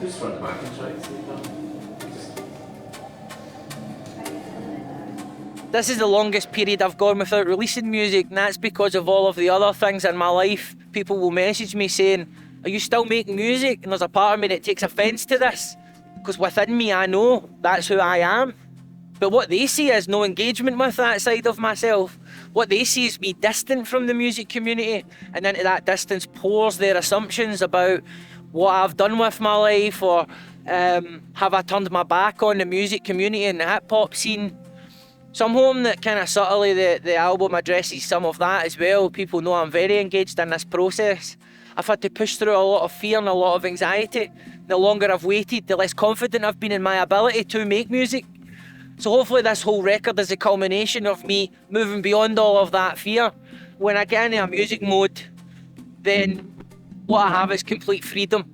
Who's front the backing tracks? This is the longest period I've gone without releasing music, and that's because of all of the other things in my life. People will message me saying, are you still making music? And there's a part of me that takes offence to this, because within me I know that's who I am. But what they see is no engagement with that side of myself. What they see is me distant from the music community, and into that distance pours their assumptions about what I've done with my life, or have I turned my back on the music community and the hip-hop scene. So I'm hoping that kind of subtly the album addresses some of that as well. People know I'm very engaged in this process. I've had to push through a lot of fear and a lot of anxiety. The longer I've waited, the less confident I've been in my ability to make music. So hopefully this whole record is a culmination of me moving beyond all of that fear. When I get into a music mode, then what I have is complete freedom.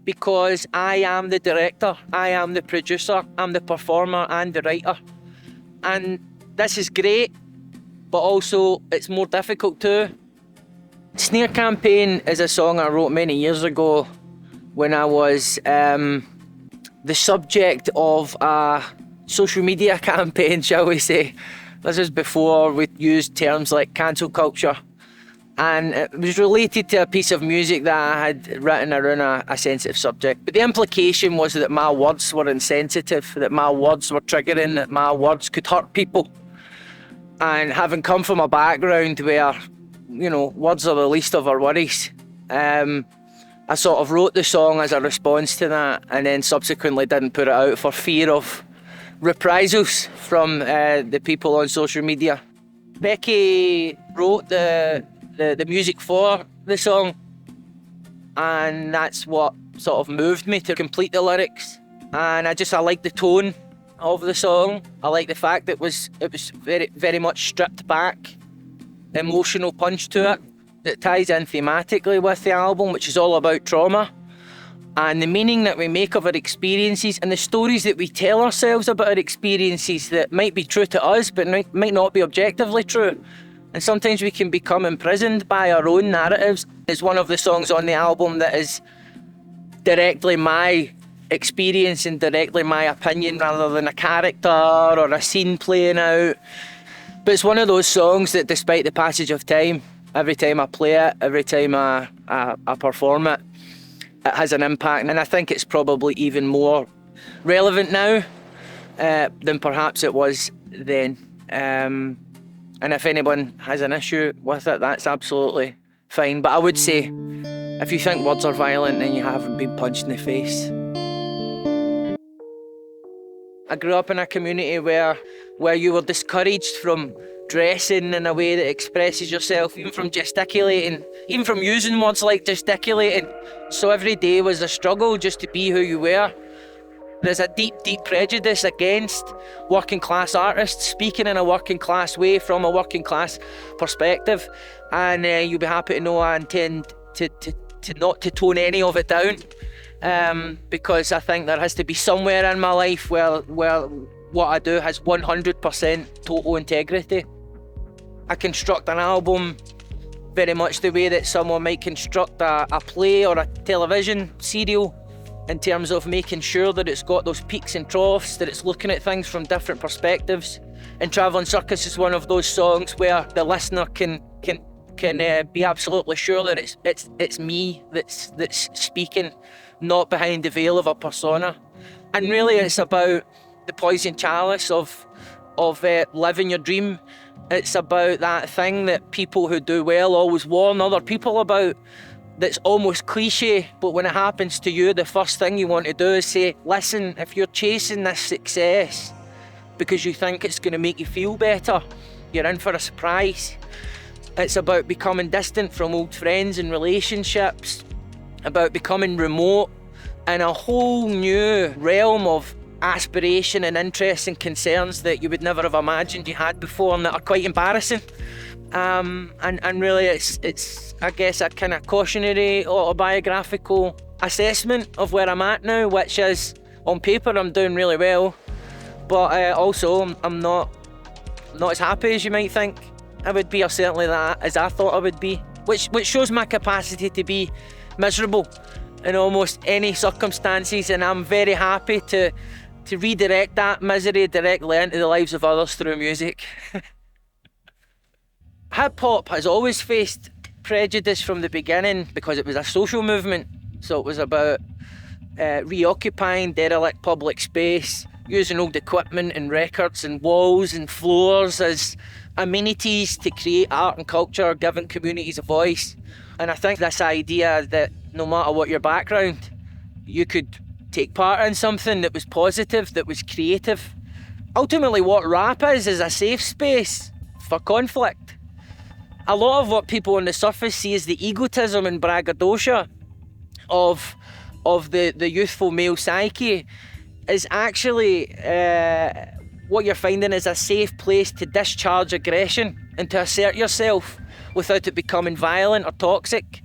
Because I am the director, I am the producer, I'm the performer and the writer. And this is great, but also it's more difficult too. Sne Campaign is a song I wrote many years ago when I was the subject of a social media campaign, shall we say. This is before we used terms like cancel culture. And it was related to a piece of music that I had written around a sensitive subject. But the implication was that my words were insensitive, that my words were triggering, that my words could hurt people. And having come from a background where, you know, words are the least of our worries, I sort of wrote the song as a response to that, and then subsequently didn't put it out for fear of reprisals from the people on social media. Becky wrote the music for the song, and that's what sort of moved me to complete the lyrics. And I like the tone of the song. I like the fact that it was very, very much stripped back, emotional punch to it that ties in thematically with the album, which is all about trauma and the meaning that we make of our experiences and the stories that we tell ourselves about our experiences that might be true to us but might not be objectively true. And sometimes we can become imprisoned by our own narratives. It's one of the songs on the album that is directly my experience and directly my opinion rather than a character or a scene playing out. But it's one of those songs that, despite the passage of time, every time I play it, every time I perform it, it has an impact. And I think it's probably even more relevant now than perhaps it was then. And if anyone has an issue with it, that's absolutely fine. But I would say, if you think words are violent, then you haven't been punched in the face. I grew up in a community where you were discouraged from dressing in a way that expresses yourself, even from gesticulating, even from using words like gesticulating. So every day was a struggle just to be who you were. There's a deep, deep prejudice against working class artists speaking in a working class way from a working class perspective, and you'll be happy to know I intend to not to tone any of it down, because I think there has to be somewhere in my life where what I do has 100% total integrity. I construct an album very much the way that someone might construct a play or a television serial, in terms of making sure that it's got those peaks and troughs, that it's looking at things from different perspectives. And Travelling Circus is one of those songs where the listener can be absolutely sure that it's me that's speaking, not behind the veil of a persona. And really it's about the poison chalice of living your dream. It's about that thing that people who do well always warn other people about, that's almost cliche, but when it happens to you, the first thing you want to do is say, listen, if you're chasing this success because you think it's going to make you feel better, you're in for a surprise. It's about becoming distant from old friends and relationships, about becoming remote in a whole new realm of aspiration and interests and concerns that you would never have imagined you had before, and that are quite embarrassing. And really it's I guess a kind of cautionary autobiographical assessment of where I'm at now, which is, on paper I'm doing really well, but also I'm not as happy as you might think I would be, or certainly that as I thought I would be, which shows my capacity to be miserable in almost any circumstances, and I'm very happy to redirect that misery directly into the lives of others through music. Hip-hop has always faced prejudice from the beginning because it was a social movement. So it was about reoccupying derelict public space, using old equipment and records and walls and floors as amenities to create art and culture, giving communities a voice. And I think this idea that no matter what your background, you could take part in something that was positive, that was creative. Ultimately, what rap is a safe space for conflict. A lot of what people on the surface see as the egotism and braggadocio of the youthful male psyche is actually what you're finding is a safe place to discharge aggression and to assert yourself without it becoming violent or toxic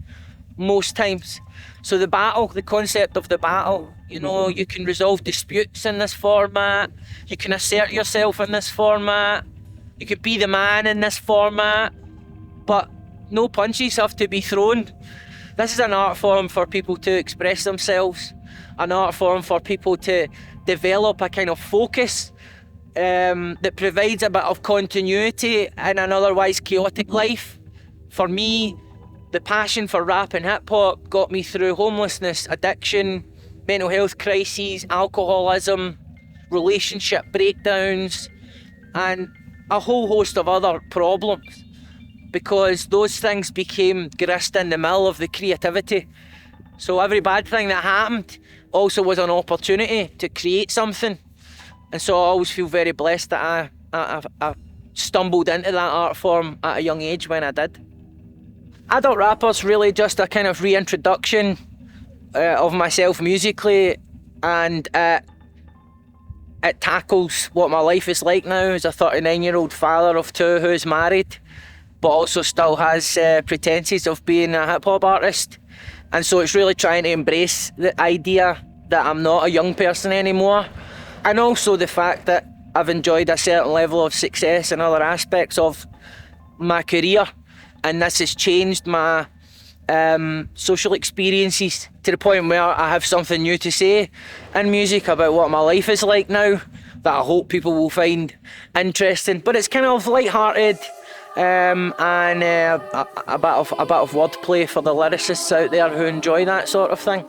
most times. So the concept of the battle, you know, you can resolve disputes in this format, you can assert yourself in this format, you could be the man in this format, but no punches have to be thrown. This is an art form for people to express themselves, an art form for people to develop a kind of focus that provides a bit of continuity in an otherwise chaotic life. For me, the passion for rap and hip-hop got me through homelessness, addiction, mental health crises, alcoholism, relationship breakdowns, and a whole host of other problems, because those things became grist in the mill of the creativity. So every bad thing that happened also was an opportunity to create something. And so I always feel very blessed that I stumbled into that art form at a young age when I did. Adult Rapper's really just a kind of reintroduction of myself musically, and it tackles what my life is like now as a 39-year-old father of two who's married, but also still has pretenses of being a hip-hop artist. And so it's really trying to embrace the idea that I'm not a young person anymore, and also the fact that I've enjoyed a certain level of success in other aspects of my career, and this has changed my social experiences to the point where I have something new to say in music about what my life is like now that I hope people will find interesting. But it's kind of light-hearted and a bit of wordplay for the lyricists out there who enjoy that sort of thing.